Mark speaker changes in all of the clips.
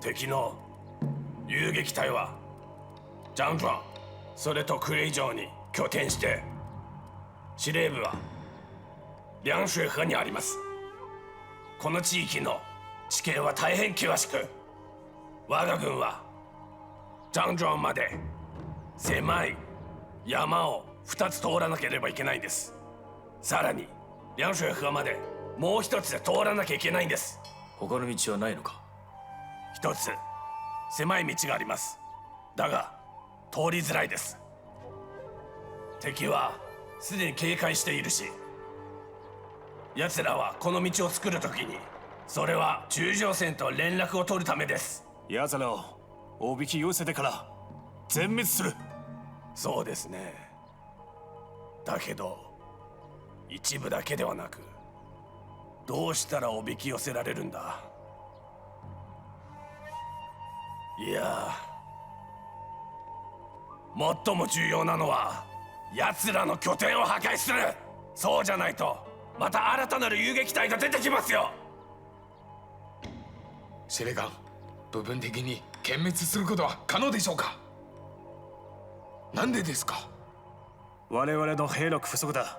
Speaker 1: 敵の遊撃隊はジャンジャン、それとクレイ城に拠点して、司令部は涼水河にあります。この地域の地形は大変険しく、我が軍はジャンジャンまで狭い山を2つ通らなければいけないんです。さらに涼水河までもう一つ通らなきゃいけないんです。
Speaker 2: 他の道はないのか？
Speaker 1: 一つ狭い道があります。だが通りづらいです。敵はすでに警戒しているし、奴らはこの道を作るときに、それは中条戦と連絡を取るためです。
Speaker 2: 奴らをおびき寄せてから全滅する。
Speaker 1: そうですね。だけど一部だけではなく、どうしたらおびき寄せられるんだ。いや、最も重要なのは奴らの拠点を破壊する。そうじゃないとまた新たなる遊撃隊が出てきますよ。
Speaker 3: 司令官、部分的に殲滅することは可能でしょうか？なんでですか？
Speaker 2: 我々の兵力不足だ。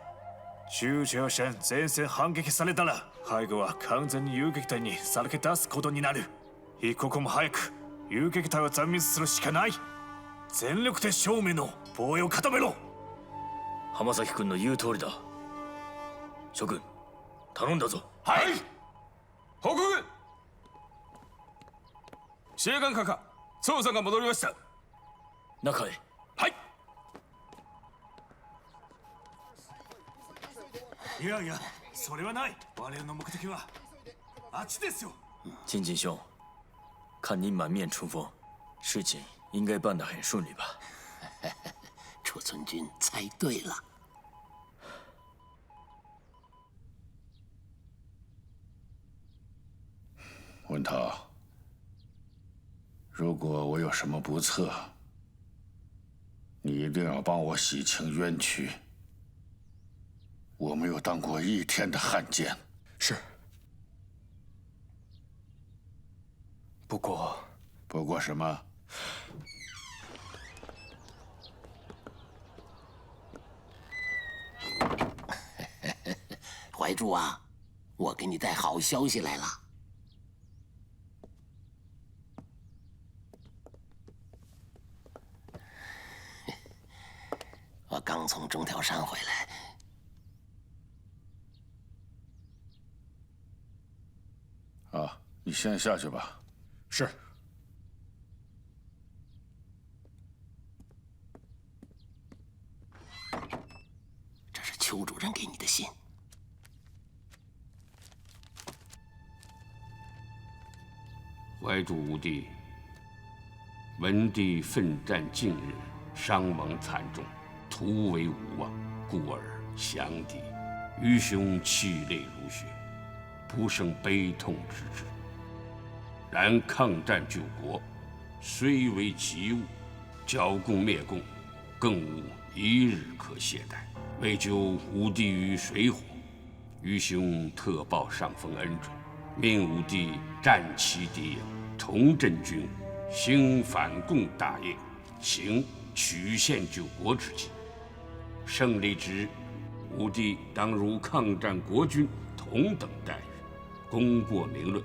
Speaker 2: 中条線前線反撃されたら、背後は完全に遊撃隊にさらけ出すことになる。一刻も早く遊撃隊を残滅するしかない。全力で正面の防衛を固めろ。浜崎君の言う通りだ。諸君、頼んだぞ。
Speaker 3: はい。報告。
Speaker 4: 司令官閣下、捜査が戻りました。
Speaker 2: 中へ。
Speaker 4: はい。
Speaker 2: いやいや、それはない。我々の目的はあっちですよ。金井兄，看你满面春风，事情应该办得很顺利吧？
Speaker 5: 储存君猜对了。
Speaker 6: 文涛，如果我有什么不测，你一定要帮我洗清冤屈。我没有当过一天的汉奸。
Speaker 3: 是。不过
Speaker 6: 什么？
Speaker 5: 怀柱啊，我给你带好消息来了。我刚从中条山回来。
Speaker 6: 啊，你先下去吧。
Speaker 3: 是。
Speaker 5: 这是邱主任给你的信。
Speaker 7: 怀主无帝，文帝奋战近日，伤亡惨重，突围无望，故而降敌。愚兄泣泪如雪，不胜悲痛之至。然抗战救国，虽为急务，剿共灭共，更无一日可懈怠。为救吾弟于水火，愚兄特报上峰恩准，命吾弟战其敌营，重振军务，兴反共大业，行曲线救国之计。胜利之日，吾弟当如抗战国军同等待遇，功过明论。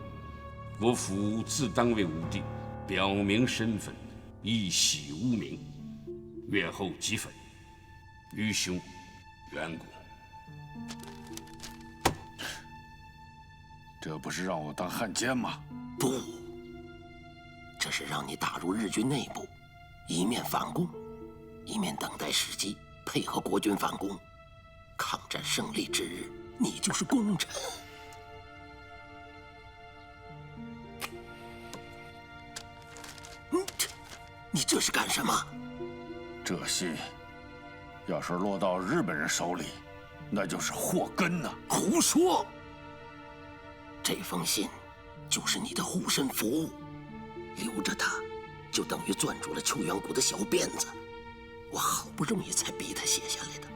Speaker 7: 国府自当为吾弟表明身份，以洗污名。月后即焚。愚兄，远古。
Speaker 6: 这不是让我当汉奸吗？
Speaker 5: 不，这是让你打入日军内部，一面反共，一面等待时机，配合国军反攻。抗战胜利之日，你就是功臣。你这是干什么？
Speaker 6: 这信要是落到日本人手里，那就是祸根呐！
Speaker 5: 胡说！这封信就是你的护身符，留着它，就等于攥住了邱远古的小辫子。我好不容易才逼他写下来的，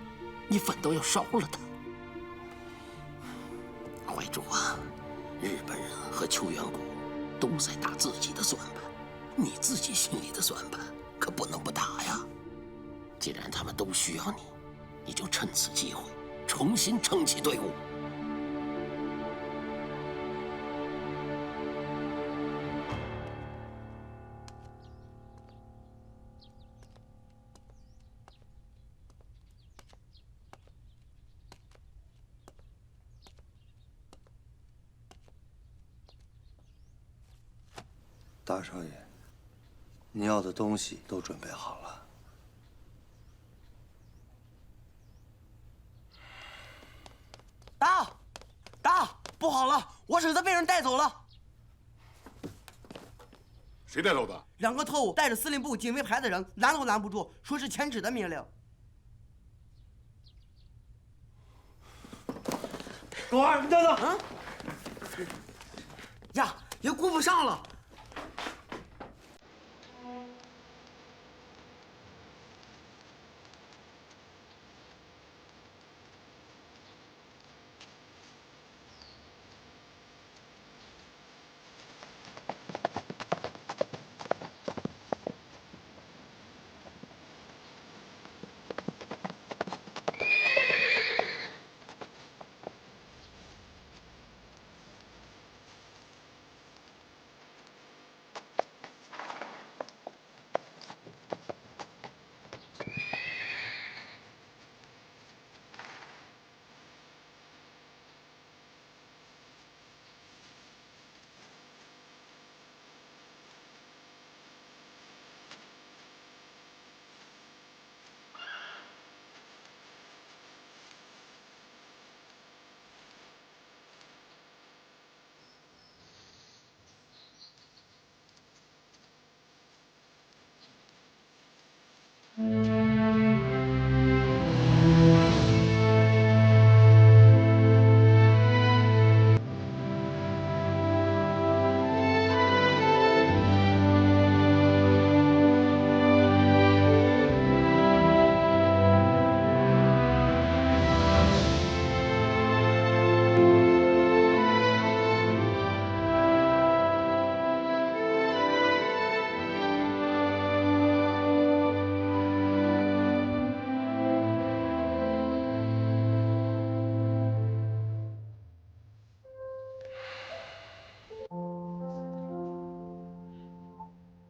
Speaker 5: 你反倒要烧了它。怀主啊，日本人和邱远古都在打自己的算盘，你自己心里的算盘可不能不打呀。既然他们都需要你，你就趁此机会重新撑起队伍。
Speaker 8: 大少爷，你要的东西都准备好了。
Speaker 9: 大，不好了，我婶子被人带走了。
Speaker 6: 谁带走的？
Speaker 9: 2个特务带着司令部警卫排的人，拦都拦不住，说是前指的命令。狗二，你等等。嗯。呀，也顾不上了。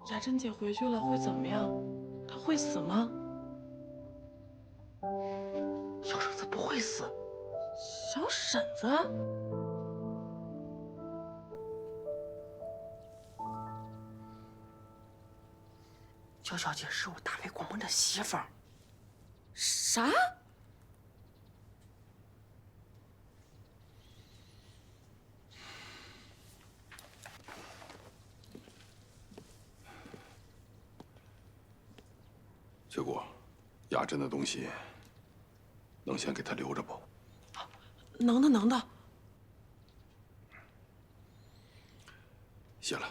Speaker 10: 雅珍姐回去了会怎么样？她会死吗？
Speaker 9: 小婶子不会死。
Speaker 10: 小婶子？
Speaker 9: 娇小姐是我大魏国公的媳妇儿。
Speaker 10: 啥？
Speaker 6: 结果，雅珍的东西能先给她留着不？
Speaker 10: 能的，能的。
Speaker 6: 谢了。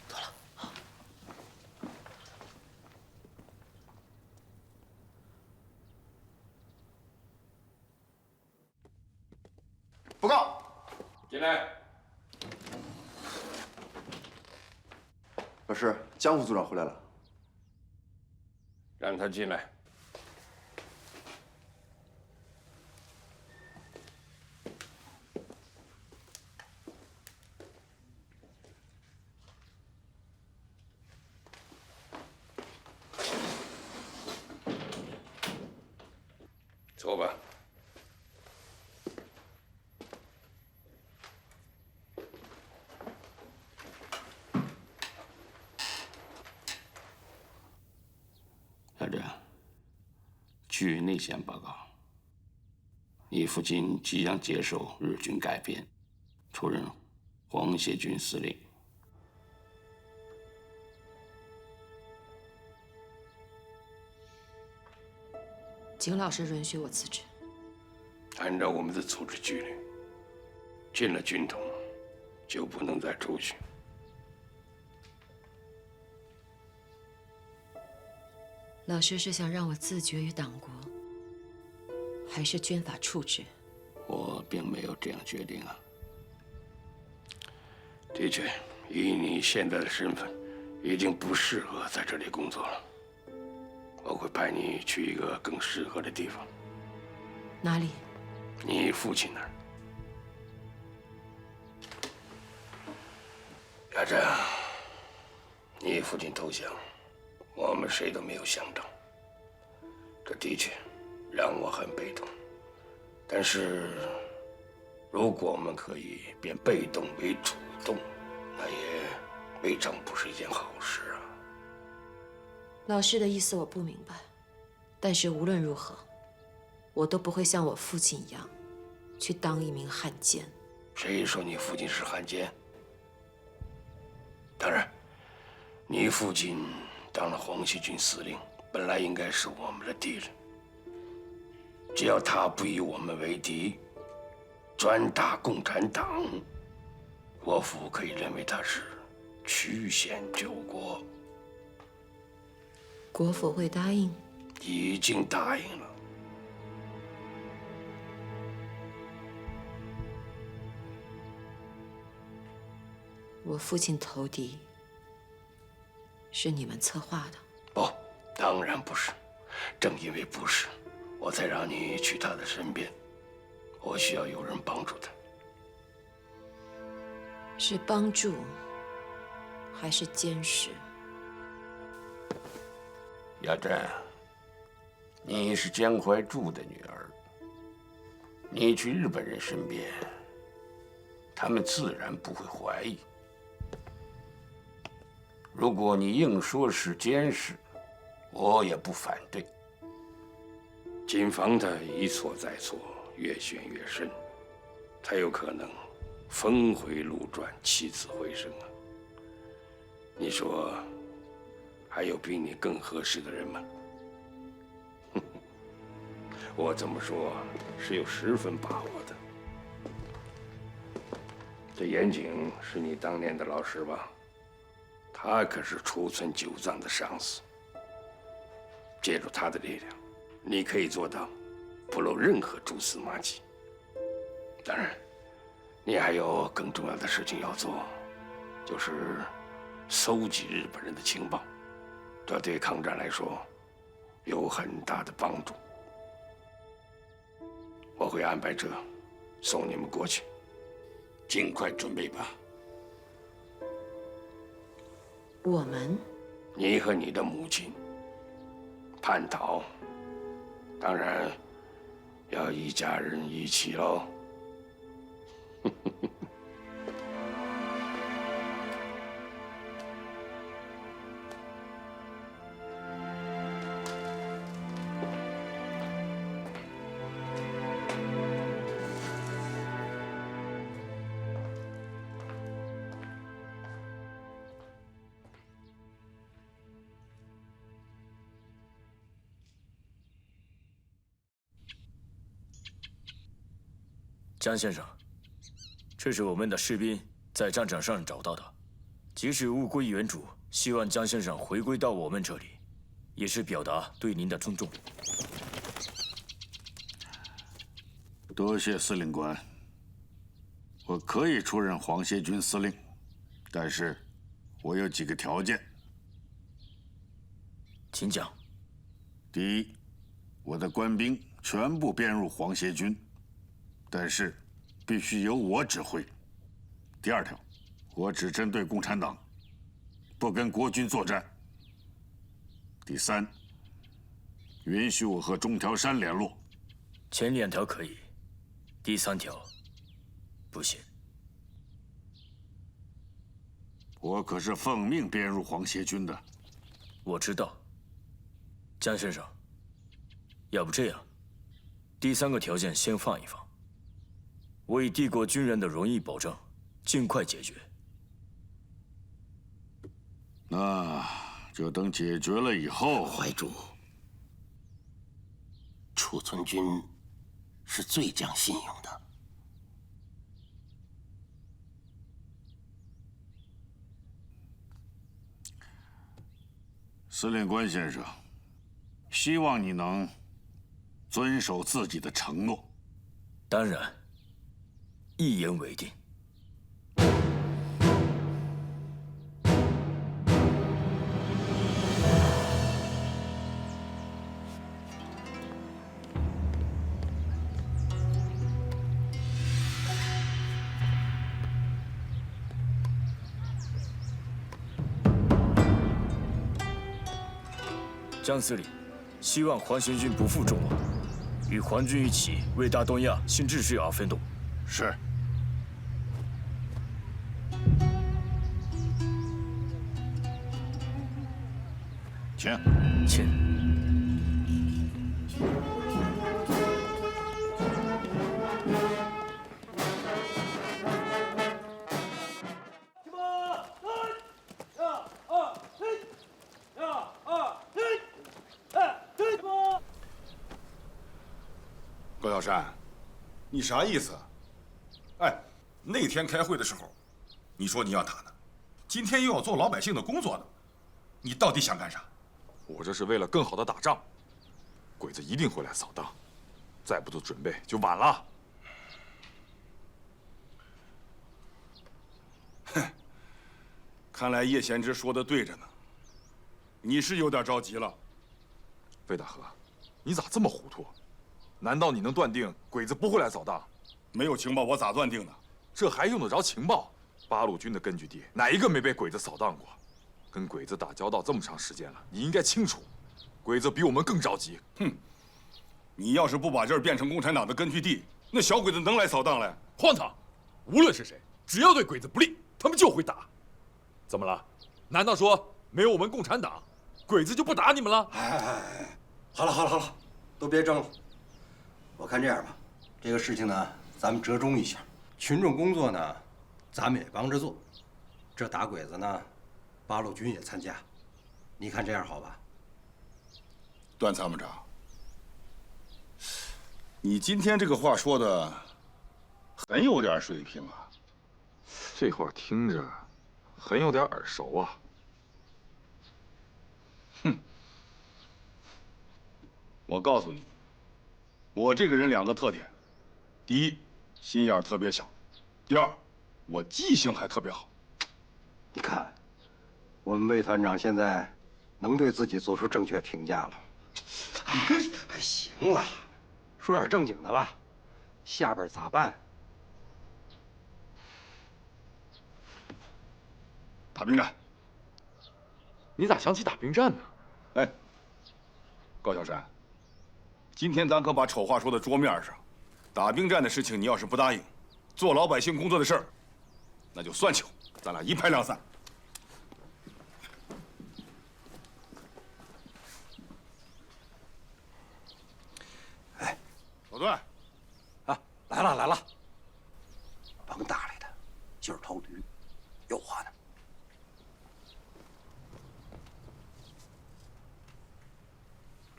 Speaker 9: 得了。
Speaker 11: 报告。
Speaker 7: 进来。
Speaker 11: 老师，江副组长回来了，
Speaker 7: 让他进来。坐吧。
Speaker 12: 小郑，据内线报告，你父亲即将接受日军改编，出任皇协军司令。
Speaker 13: 景老师允许我辞职。
Speaker 7: 按照我们的组织纪律，进了军统就不能再出去。
Speaker 13: 老师是想让我自绝于党国，还是军法处置？
Speaker 12: 我并没有这样决定啊。的确，以你现在的身份，已经不适合在这里工作了。我会派你去一个更适合的地方。
Speaker 13: 哪里？
Speaker 12: 你父亲那儿。亚珍，你父亲投降，我们谁都没有想到。这的确让我很被动，但是如果我们可以变被动为主动，那也未尝不是一件好事啊。
Speaker 13: 老师的意思我不明白，但是无论如何，我都不会像我父亲一样，去当一名汉奸。
Speaker 12: 谁说你父亲是汉奸？当然，你父亲当了黄歇军司令，本来应该是我们的敌人。只要他不以我们为敌，专打共产党，国父可以认为他是曲线救国。
Speaker 13: 国父会答应？
Speaker 12: 已经答应了。
Speaker 13: 我父亲投敌，是你们策划的？
Speaker 12: 不，当然不是。正因为不是，我才让你去他的身边。我需要有人帮助他。
Speaker 13: 是帮助，还是监视？
Speaker 7: 亚珍，你是江淮柱的女儿，你去日本人身边，他们自然不会怀疑。如果你硬说是监视，我也不反对。
Speaker 12: 谨防他一错再错，越陷越深，才有可能峰回路转，起死回生啊！你说，还有比你更合适的人吗？我这么说是有10分把握的。这严景是你当年的老师吧？他可是储存九藏的上司。借助他的力量，你可以做到不露任何蛛丝马迹。当然，你还有更重要的事情要做，就是搜集日本人的情报，这对抗战来说有很大的帮助。我会安排车送你们过去，
Speaker 7: 尽快准备吧。
Speaker 13: 我们？
Speaker 12: 你和你的母亲叛逃，当然要一家人一起喽。
Speaker 2: 江先生，这是我们的士兵在战场上找到的。即使物归原主，希望江先生回归到我们这里，也是表达对您的尊重。
Speaker 6: 多谢司令官。我可以出任黄歇军司令，但是我有几个条件。
Speaker 2: 请讲。
Speaker 6: 第一，我的官兵全部编入黄歇军，但是必须由我指挥。第二条，我只针对共产党，不跟国军作战。第三，允许我和中条山联络。
Speaker 2: 前2条可以，第3条不行。
Speaker 6: 我可是奉命编入黄歇军的。
Speaker 2: 我知道，江先生，要不这样，第3个条件先放一放，为帝国军人的荣誉保证，尽快解决。
Speaker 6: 那就等解决了以后。
Speaker 5: 怀主，储存军是最讲信用的。
Speaker 6: 司令官先生，希望你能遵守自己的承诺。
Speaker 2: 当然，一言为定。江司令，希望黄贤军不负众望，与皇军一起为大东亚新秩序而奋斗。
Speaker 6: 是。请。
Speaker 2: 请。
Speaker 14: 高小山，你啥意思？哎，那天开会的时候，你说你要打呢，今天又要做老百姓的工作呢，你到底想干啥？
Speaker 15: 我这是为了更好的打仗，鬼子一定会来扫荡，再不做准备就晚了。
Speaker 14: 哼，看来叶贤之说的对着呢，你是有点着急了。
Speaker 15: 魏大河，你咋这么糊涂？ 难道你能断定鬼子不会来扫荡？
Speaker 14: 没有情报，我咋断定呢？
Speaker 15: 这还用得着情报？八路军的根据地哪一个没被鬼子扫荡过？跟鬼子打交道这么长时间了，你应该清楚，鬼子比我们更着急。
Speaker 14: 哼，你要是不把这儿变成共产党的根据地，那小鬼子能来扫荡来？
Speaker 15: 荒唐！无论是谁，只要对鬼子不利，他们就会打。怎么了？难道说没有我们共产党，鬼子就不打你们了？
Speaker 8: 哎，好了，都别争了。 我看这样吧，这个事情呢，咱们折中一下。群众工作呢，咱们也帮着做。这打鬼子呢，八路军也参加。你看这样好吧？
Speaker 14: 段参谋长，你今天这个话说的很有点水平啊。
Speaker 15: 这话听着很有点耳熟啊。
Speaker 14: 哼，我告诉你。 我这个人两个特点：第一，心眼特别小；第二，我记性还特别好。
Speaker 8: 你看，我们魏团长现在能对自己做出正确评价了。哎，行了，说点正经的吧。下边咋办？
Speaker 14: 打兵站。
Speaker 15: 你咋想起打兵站呢？
Speaker 14: 哎，高小山。 今天咱可把丑话说到桌面上，打兵站的事情你要是不答应，做老百姓工作的事儿，那就算球，咱俩一拍两散。
Speaker 8: 哎，
Speaker 14: 老段，
Speaker 8: 啊，来了，甭搭理他，今儿头驴，有话呢。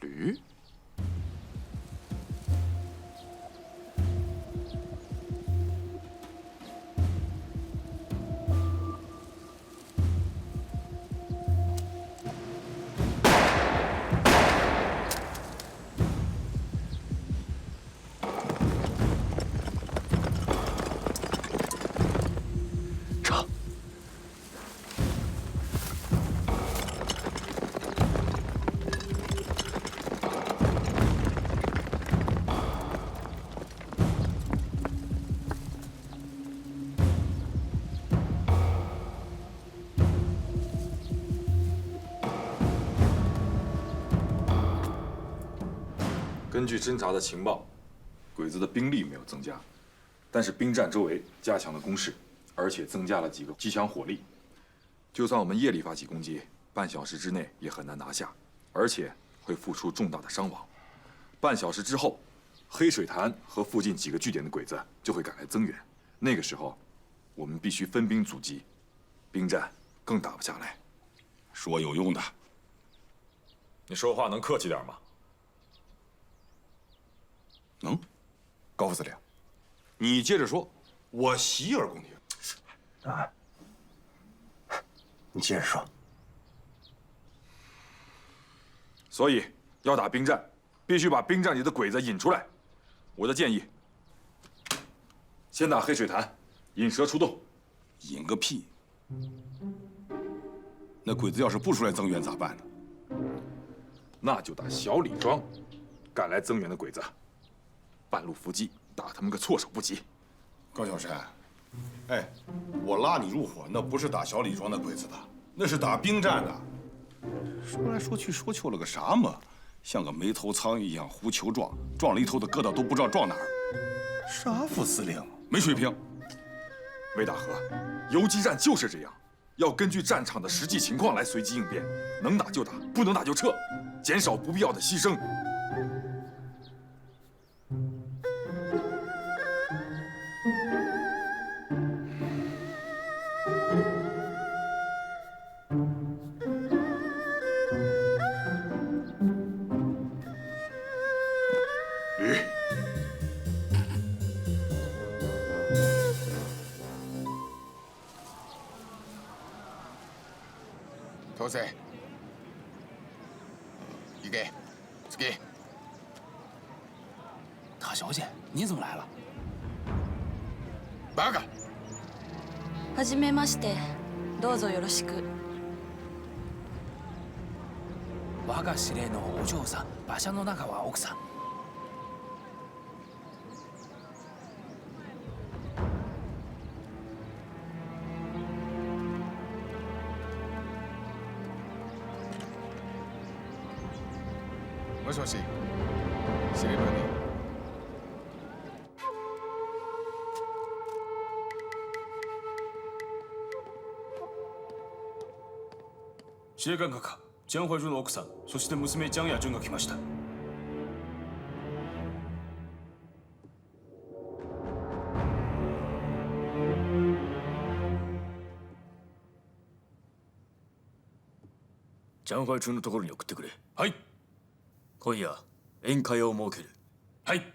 Speaker 15: 驴。 根据侦查的情报，鬼子的兵力没有增加，但是兵站周围加强了攻势，而且增加了几个机枪火力。就算我们夜里发起攻击，半小时之内也很难拿下，而且会付出重大的伤亡。半小时之后，黑水潭和附近几个据点的鬼子就会赶来增援，那个时候，我们必须分兵阻击，兵站更打不下来。
Speaker 14: 说有用的，
Speaker 15: 你说话能客气点吗？
Speaker 14: 能，高副司令，你接着说，我洗耳恭听。
Speaker 8: 啊，你接着说。
Speaker 15: 所以要打兵站，必须把兵站里的鬼子引出来。我的建议，先打黑水潭，引蛇出洞。
Speaker 14: 引个屁！那鬼子要是不出来增援咋办呢？
Speaker 15: 那就打小李庄，赶来增援的鬼子。 半路伏击，打他们个措手不及。
Speaker 14: 高小山，哎，我拉你入伙，那不是打小李庄的鬼子的，那是打兵站的。说来说去说错了个啥嘛？像个没头苍蝇一样胡球撞，撞了一头的疙瘩都不知道撞哪儿。
Speaker 2: 啥副司令？
Speaker 14: 没水平。魏大河，游击战就是这样，要根据战场的实际情况来随机应变，能打就打，不能打就撤，减少不必要的牺牲。
Speaker 3: 統制。行け。次。
Speaker 4: 大小姐，你怎么来了？
Speaker 3: バカ。
Speaker 10: はじめまして。どうぞよろしく。
Speaker 4: 我が司令のお嬢さん、馬車の中は奥さん。
Speaker 3: もしもし。司令官に。
Speaker 4: 司令官閣下、ジャン・ホイジュの奥さん、そして娘ジャン・ヤジュンが来ました。ジャン・ホイジュのところに送ってくれ。はい。今夜宴会を設ける。はい。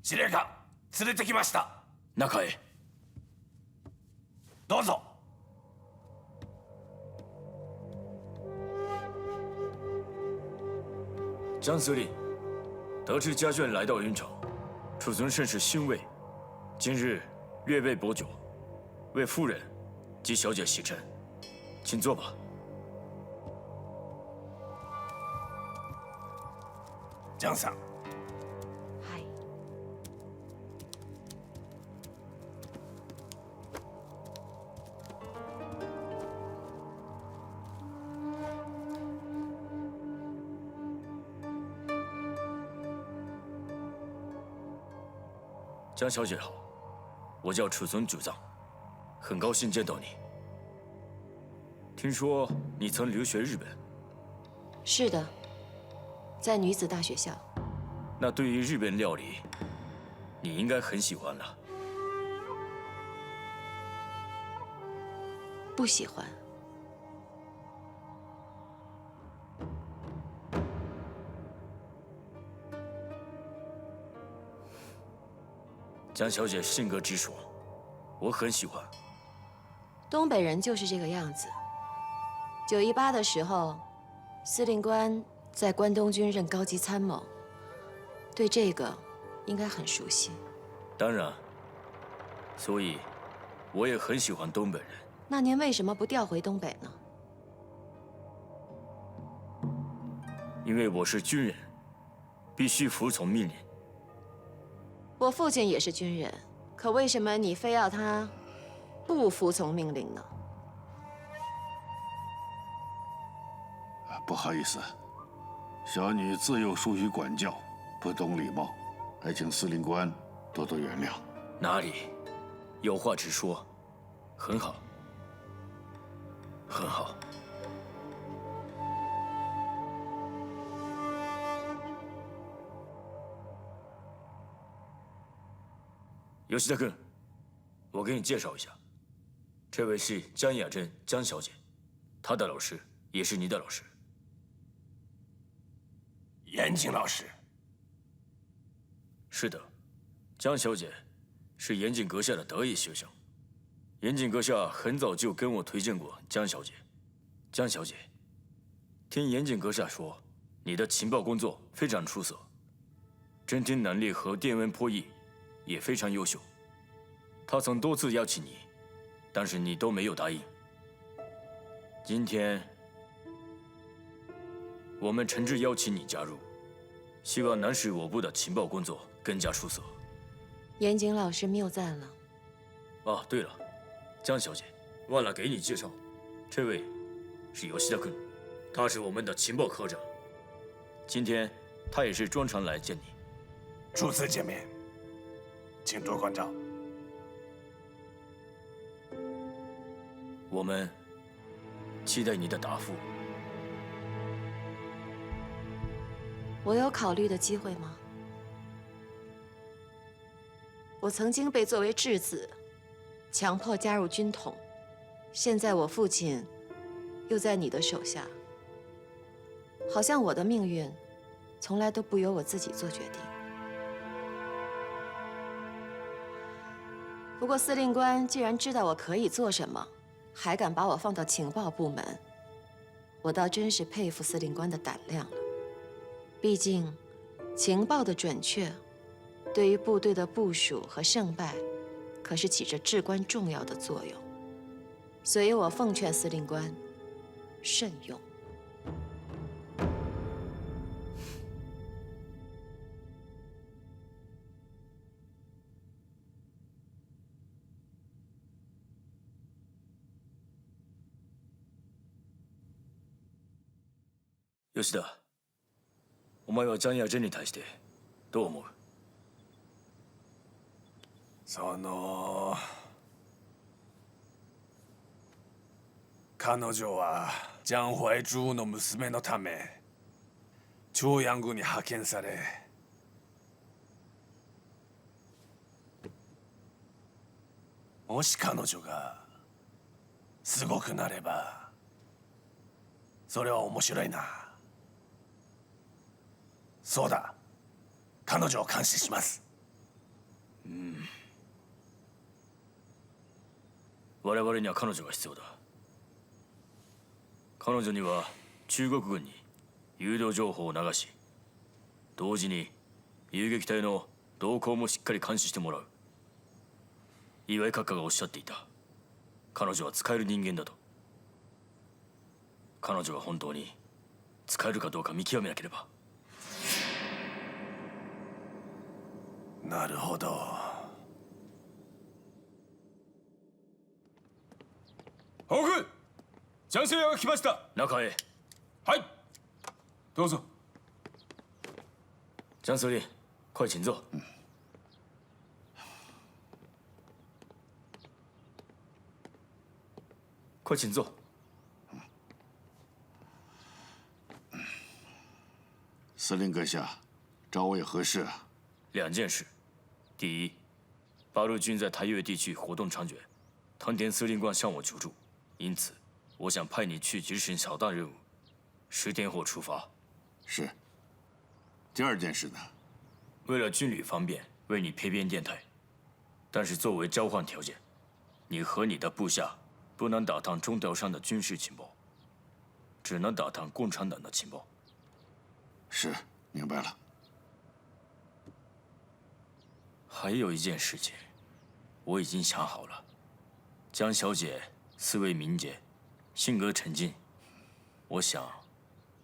Speaker 1: 司令官、連れてきました。
Speaker 4: 中へ。
Speaker 1: どうぞ。
Speaker 4: 张司令，得知家眷来到云城，储存甚是欣慰。今日略备薄酒，为夫人及小姐洗尘，请坐吧。
Speaker 1: 江さん。
Speaker 4: 江小姐好，我叫储存主藏，很高兴见到你。听说你曾留学日本？
Speaker 13: 是的，在女子大学校。
Speaker 4: 那对于日本料理，你应该很喜欢了。
Speaker 13: 不喜欢。
Speaker 4: 江小姐性格直爽，我很喜欢。
Speaker 13: 东北人就是这个样子。918的时候，司令官在关东军任高级参谋，对这个应该很熟悉。
Speaker 4: 当然，所以我也很喜欢东北人。
Speaker 13: 那您为什么不调回东北呢？
Speaker 4: 因为我是军人，必须服从命令。
Speaker 13: 我父亲也是军人，可为什么你非要他不服从命令呢？
Speaker 6: 不好意思，小女自幼疏于管教，不懂礼貌，还请司令官多多原谅。
Speaker 4: 哪里，有话直说，很好，很好。吉田君，我给你介绍一下，这位是江雅珍江小姐，她的老师也是你的老师。
Speaker 1: 严谨老师。
Speaker 4: 是的，江小姐是严谨阁下的得意学生。严谨阁下很早就跟我推荐过江小姐。江小姐，听严谨阁下说，你的情报工作非常出色，侦听能力和电文破译也非常优秀。他曾多次邀请你，但是你都没有答应。今天，我们诚挚邀请你加入，希望能使我部的情报工作更加出色。
Speaker 13: 严谨老师谬赞了。
Speaker 4: 哦，对了，江小姐，忘了给你介绍，这位是吉田君，他是我们的情报科长。今天他也是专程来见你。
Speaker 1: 初次见面，请多关照。
Speaker 4: 我们期待你的答复。
Speaker 13: 我有考虑的机会吗？我曾经被作为质子强迫加入军统，现在我父亲又在你的手下，好像我的命运从来都不由我自己做决定。不过司令官既然知道我可以做什么，还敢把我放到情报部门，我倒真是佩服司令官的胆量了。毕竟，情报的准确，对于部队的部署和胜败，可是起着至关重要的作用。所以我奉劝司令官，慎用。
Speaker 4: 吉田、お前はジャンヤ・ジェンに対してどう思う？
Speaker 1: 彼女はジャン・ホイ・ジュウの娘のため朝陽軍に派遣され、もし彼女がすごくなればそれは面白いな。そうだ、彼女を監視します。
Speaker 4: 我々には彼女が必要だ。彼女には中国軍に誘導情報を流し、同時に遊撃隊の動向もしっかり監視してもらう。岩井閣下がおっしゃっていた。彼女は使える人間だと。彼女が本当に使えるかどうか見極めなければ。
Speaker 1: なるほど。
Speaker 4: 報告、ジャンセイヤが来ました。中へ。はい。どうぞ。江司令，快请坐。快请坐。
Speaker 6: 司令阁下，找我有何事啊？
Speaker 4: 两件事。第一，八路军在台越地区活动猖獗，藤田司令官向我求助，因此我想派你去执行小弹任务，10天后出发。
Speaker 6: 是。第二件事呢？
Speaker 4: 为了军旅方便，为你配编电台，但是作为交换条件，你和你的部下不能打探中条山的军事情报，只能打探共产党的情报。
Speaker 6: 是，明白了。
Speaker 4: 还有一件事情，我已经想好了。江小姐思维敏捷，性格沉静，我想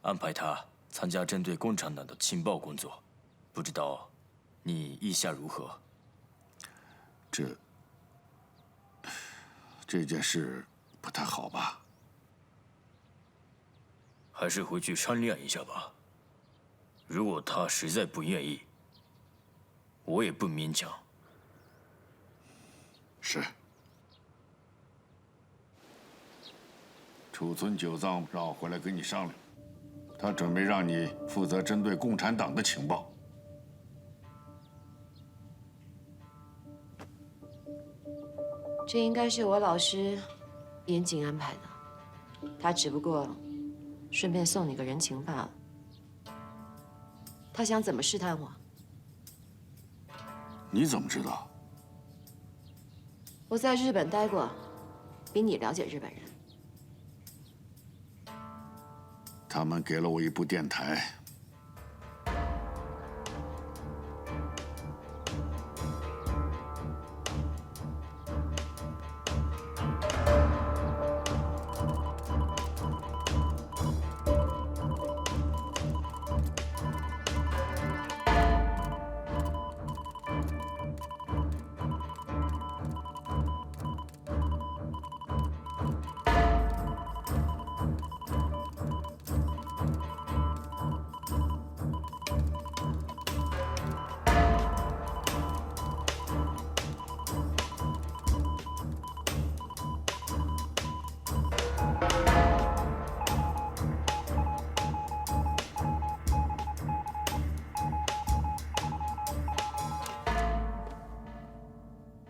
Speaker 4: 安排她参加针对共产党的情报工作，不知道你意下如何？
Speaker 6: 这件事不太好吧？
Speaker 4: 还是回去商量一下吧。如果她实在不愿意，我也不勉强。
Speaker 6: 是。储存九藏让我回来跟你商量，他准备让你负责针对共产党的情报。
Speaker 13: 这应该是我老师严谨安排的，他只不过顺便送你个人情罢了。他想怎么试探我？
Speaker 6: 你怎么知道？
Speaker 13: 我在日本待过，比你了解日本人。
Speaker 6: 他们给了我一部电台。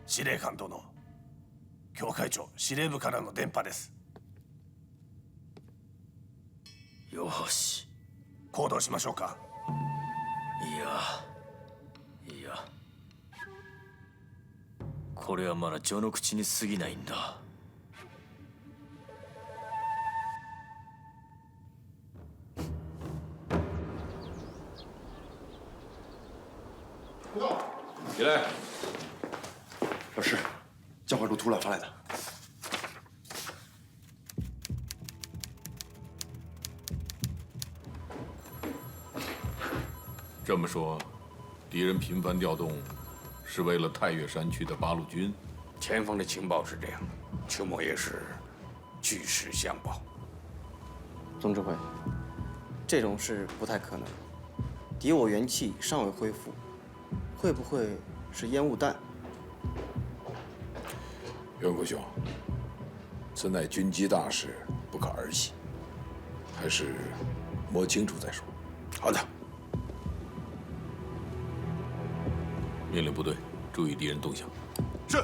Speaker 1: 司令官殿、教会長、司令部からの電波です。
Speaker 4: よし、
Speaker 1: 行動しましょうか。
Speaker 4: いや、これはまだ序の口に過ぎないんだ。
Speaker 11: 起来。老师，教会处突然发来的。
Speaker 16: 这么说，敌人频繁调动，是为了太岳山区的八路军？
Speaker 17: 前方的情报是这样，秋末也是据实相报。
Speaker 18: 总指挥，这种事不太可能。敌我元气尚未恢复，会不会是烟雾弹？
Speaker 17: 袁国兄，此乃军机大事，不可儿戏，还是摸清楚再说。好的。
Speaker 16: 命令部队注意敌人动向。
Speaker 6: 是。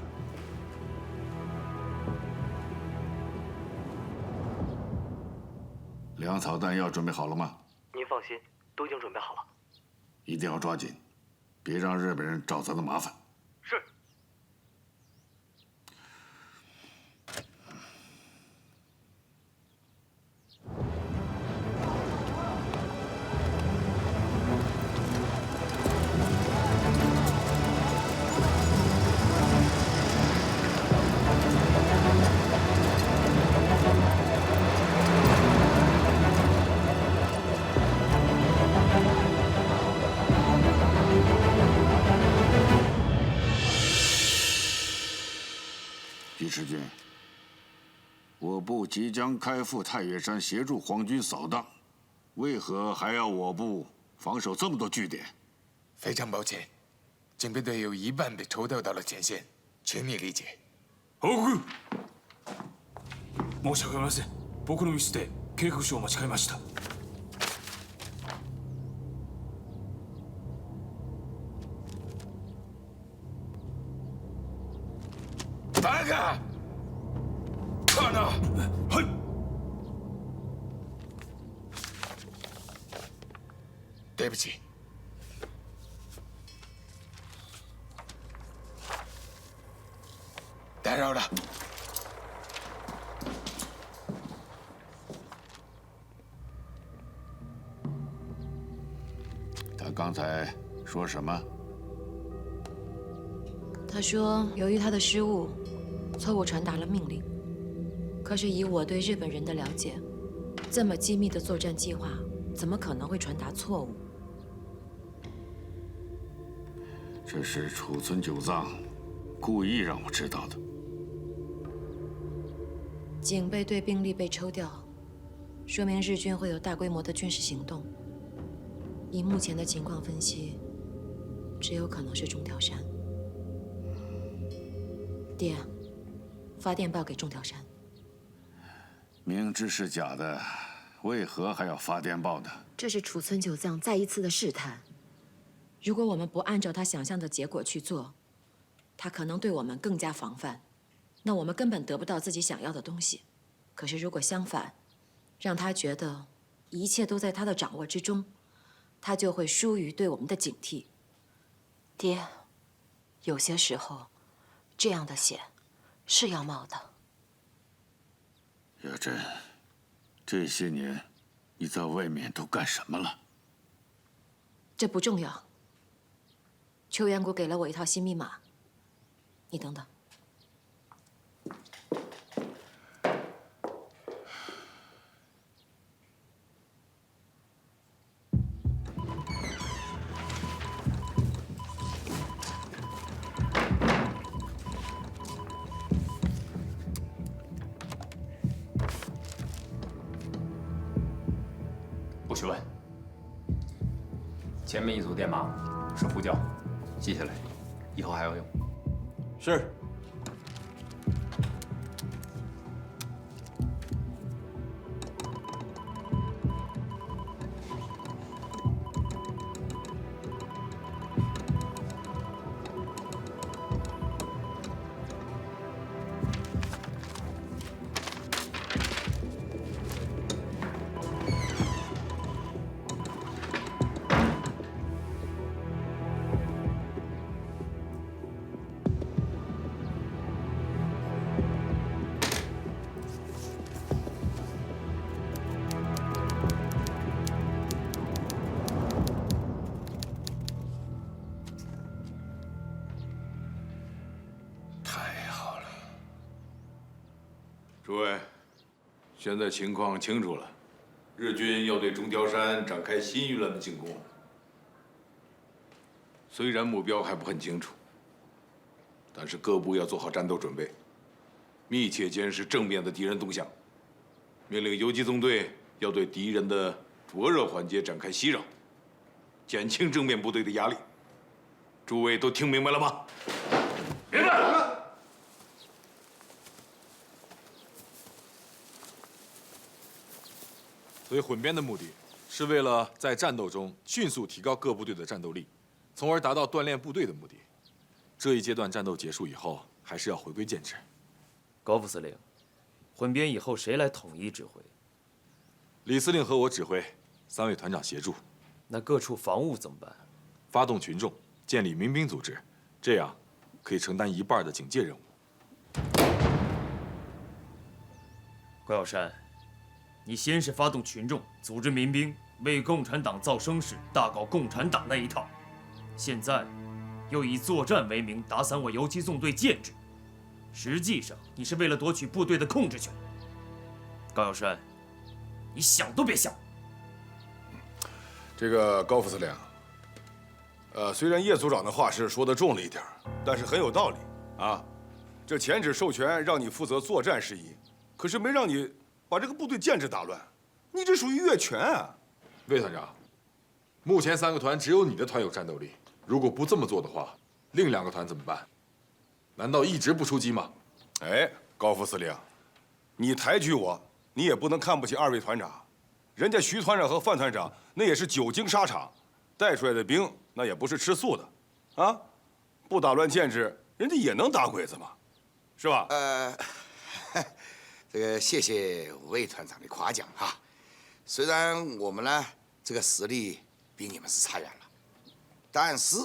Speaker 6: 粮草弹药准备好了吗？
Speaker 18: 您放心，都已经准备好了。
Speaker 6: 一定要抓紧，别让日本人找咱的麻烦。
Speaker 18: 是。
Speaker 6: 尉迟军，我部即将开赴太岳山协助皇军扫荡，为何还要我部防守这么多据点？
Speaker 3: 非常抱歉，警备队有一半被抽调到了前线，请你理解。
Speaker 2: 報告。申し訳ありません。僕のミスで計画書を間違えました。
Speaker 3: バカ！カナ！
Speaker 2: はい。
Speaker 3: 对不起。打扰了。
Speaker 6: 他刚才说什么？
Speaker 13: 他说，由于他的失误，错误传达了命令。可是以我对日本人的了解，这么机密的作战计划，怎么可能会传达错误？
Speaker 6: 这是储存九藏故意让我知道的。
Speaker 13: 警备队兵力被抽调，说明日军会有大规模的军事行动。以目前的情况分析，只有可能是中条山。爹，发电报给中条山。
Speaker 6: 明知是假的，为何还要发电报呢？
Speaker 13: 这是储存九藏再一次的试探。如果我们不按照他想象的结果去做，他可能对我们更加防范，那我们根本得不到自己想要的东西。可是如果相反，让他觉得一切都在他的掌握之中，他就会疏于对我们的警惕。爹，有些时候，这样的险是要冒的。
Speaker 6: 雅珍，这些年你在外面都干什么了？
Speaker 13: 这不重要。邱元谷给了我一套新密码，你等等。
Speaker 19: 不许问。前面一组电码是呼叫，记下来，以后还要用。
Speaker 11: 是。
Speaker 16: 诸位，现在情况清楚了，日军要对中条山展开新一轮的进攻。虽然目标还不很清楚，但是各部要做好战斗准备，密切监视正面的敌人动向。命令游击纵队要对敌人的灼热环节展开袭扰，减轻正面部队的压力。诸位都听明白了吗？明白。
Speaker 15: 所以混编的目的是为了在战斗中迅速提高各部队的战斗力，从而达到锻炼部队的目的。这一阶段战斗结束以后，还是要回归建制。
Speaker 4: 高副司令，混编以后谁来统一指挥？
Speaker 15: 李司令和我指挥，3位团长协助。
Speaker 4: 那各处防务怎么办？
Speaker 15: 发动群众，建立民兵组织，这样可以承担1半的警戒任务。
Speaker 4: 关耀山，你先是发动群众，组织民兵，为共产党造声势，大搞共产党那一套，现在又以作战为名打散我游击纵队建制，实际上你是为了夺取部队的控制权。高耀山，你想都别想。
Speaker 14: 这个高副司令，虽然叶组长的话是说的重了一点，但是很有道理啊。这前指授权让你负责作战事宜，可是没让你把这个部队建制打乱，你这属于越权啊！
Speaker 15: 魏团长，目前3个团只有你的团有战斗力，如果不这么做的话，另2个团怎么办？难道一直不出击吗？
Speaker 14: 哎，高副司令，你抬举我，你也不能看不起2位团长。人家徐团长和范团长那也是久经沙场，带出来的兵那也不是吃素的，啊，不打乱建制，人家也能打鬼子嘛，是吧？
Speaker 20: 这个谢谢魏团长的夸奖哈。虽然我们呢这个实力比你们是差远了，但是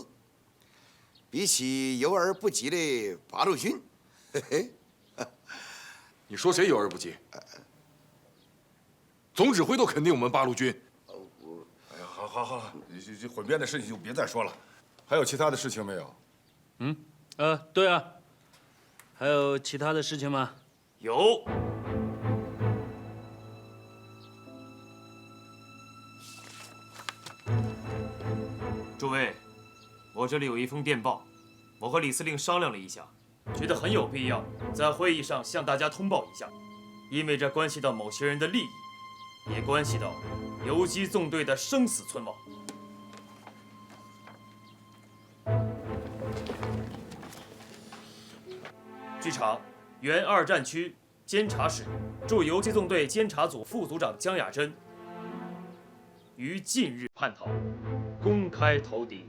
Speaker 20: 比起有而不及的八路军，嘿嘿，
Speaker 15: 你说谁有而不及？总指挥都肯定我们八路军。
Speaker 14: 哎呀，好，这混编的事情就别再说了。还有其他的事情没有？
Speaker 21: 对啊，还有其他的事情吗？
Speaker 4: 有。诸位，我这里有一封电报，我和李司令商量了一下，觉得很有必要在会议上向大家通报一下，因为这关系到某些人的利益，也关系到游击纵队的生死存亡。据查，原2战区监察室驻游击纵队监察组副组长江雅珍于近日叛逃，公开投敌。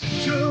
Speaker 9: 就